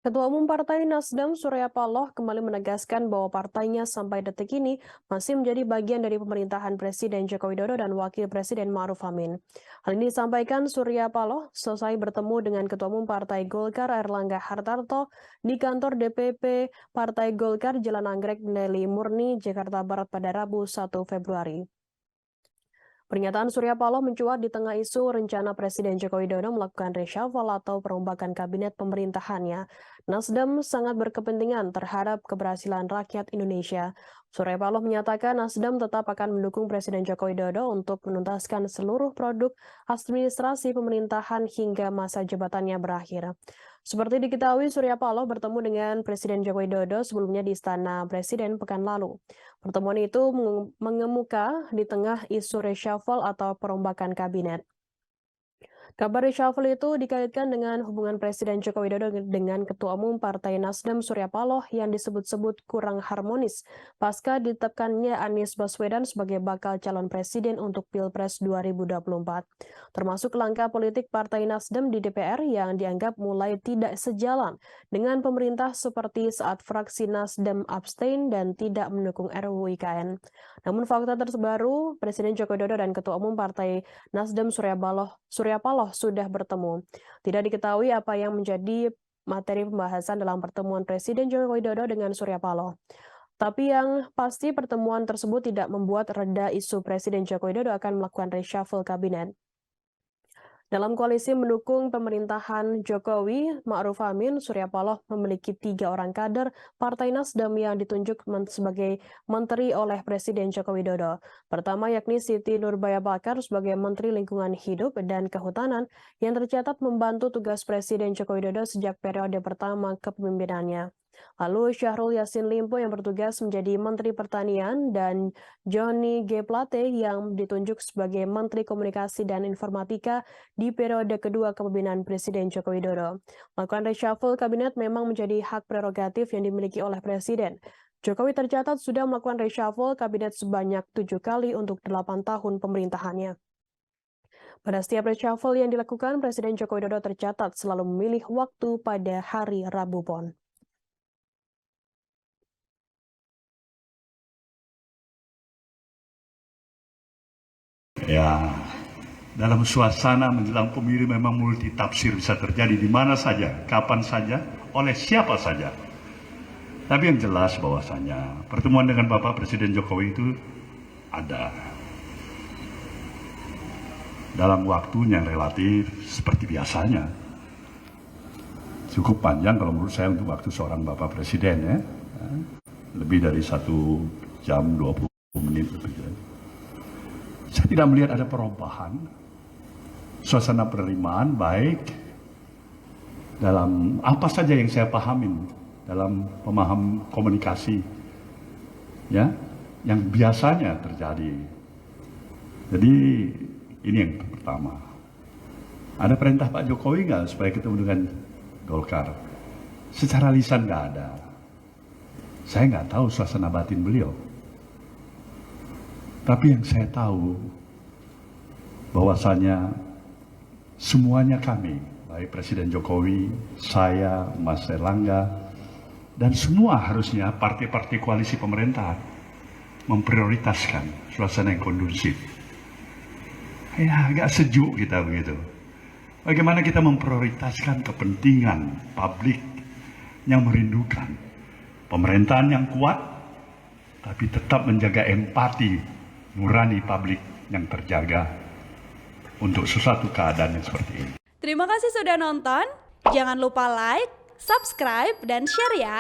Ketua Umum Partai Nasdem Surya Paloh kembali menegaskan bahwa partainya sampai detik ini masih menjadi bagian dari pemerintahan Presiden Joko Widodo dan Wakil Presiden Ma'ruf Amin. Hal ini disampaikan Surya Paloh selesai bertemu dengan Ketua Umum Partai Golkar Airlangga Hartarto di kantor DPP Partai Golkar Jalan Anggrek Nelly Murni, Jakarta Barat pada Rabu 1 Februari. Pernyataan Surya Paloh mencuat di tengah isu rencana Presiden Joko Widodo melakukan reshuffle atau perombakan kabinet pemerintahannya. Nasdem sangat berkepentingan terhadap keberhasilan rakyat Indonesia. Surya Paloh menyatakan Nasdem tetap akan mendukung Presiden Joko Widodo untuk menuntaskan seluruh produk administrasi pemerintahan hingga masa jabatannya berakhir. Seperti diketahui, Surya Paloh bertemu dengan Presiden Joko Widodo sebelumnya di Istana Presiden pekan lalu. Pertemuan itu mengemuka di tengah isu reshuffle atau perombakan kabinet. Kabar reshuffle itu dikaitkan dengan hubungan Presiden Joko Widodo dengan Ketua Umum Partai Nasdem Surya Paloh yang disebut-sebut kurang harmonis pasca ditetapkannya Anies Baswedan sebagai bakal calon presiden untuk Pilpres 2024. Termasuk langkah politik Partai Nasdem di DPR yang dianggap mulai tidak sejalan dengan pemerintah seperti saat fraksi Nasdem abstain dan tidak mendukung RUU IKN. Namun fakta terbaru, Presiden Joko Widodo dan Ketua Umum Partai Nasdem Surya Paloh sudah bertemu. Tidak diketahui apa yang menjadi materi pembahasan dalam pertemuan Presiden Joko Widodo dengan Surya Paloh. Tapi yang pasti pertemuan tersebut tidak membuat reda isu Presiden Joko Widodo akan melakukan reshuffle kabinet. Dalam koalisi mendukung pemerintahan Jokowi, Ma'ruf Amin, Surya Paloh memiliki 3 orang kader Partai Nasdem yang ditunjuk sebagai menteri oleh Presiden Joko Widodo. Pertama yakni Siti Nurbaya Bakar sebagai Menteri Lingkungan Hidup dan Kehutanan yang tercatat membantu tugas Presiden Joko Widodo sejak periode pertama kepemimpinannya. Lalu Syahrul Yassin Limpo yang bertugas menjadi Menteri Pertanian dan Johnny G. Plate yang ditunjuk sebagai Menteri Komunikasi dan Informatika di periode kedua kepemimpinan Presiden Joko Widodo. Melakukan reshuffle kabinet memang menjadi hak prerogatif yang dimiliki oleh Presiden. Jokowi tercatat sudah melakukan reshuffle kabinet sebanyak 7 kali untuk 8 tahun pemerintahannya. Pada setiap reshuffle yang dilakukan, Presiden Joko Widodo tercatat selalu memilih waktu pada hari Rabu Pon. Ya, dalam suasana menjelang pemilu memang multitafsir bisa terjadi di mana saja, kapan saja, oleh siapa saja. Tapi yang jelas bahwasanya pertemuan dengan Bapak Presiden Jokowi itu ada dalam waktu yang relatif seperti biasanya. Cukup panjang kalau menurut saya untuk waktu seorang Bapak Presiden ya. Lebih dari 1 jam 20 menit lebih. Saya tidak melihat ada perubahan. Suasana penerimaan baik dalam apa saja yang saya pahamin dalam pemaham komunikasi ya yang biasanya terjadi. Jadi ini yang pertama. Ada perintah Pak Jokowi nggak supaya ketemu dengan Golkar? Secara lisan nggak ada. Saya nggak tahu suasana batin beliau. Tapi yang saya tahu bahwasanya semuanya kami, baik Presiden Jokowi, saya, Mas Airlangga, dan semua harusnya partai-partai koalisi pemerintahan memprioritaskan suasana yang kondusif. Ya, agak sejuk kita begitu. Bagaimana kita memprioritaskan kepentingan publik yang merindukan pemerintahan yang kuat, tapi tetap menjaga empati nurani publik yang terjaga untuk sesuatu keadaan yang seperti ini. Terima kasih sudah nonton. Jangan lupa like, subscribe, dan share ya.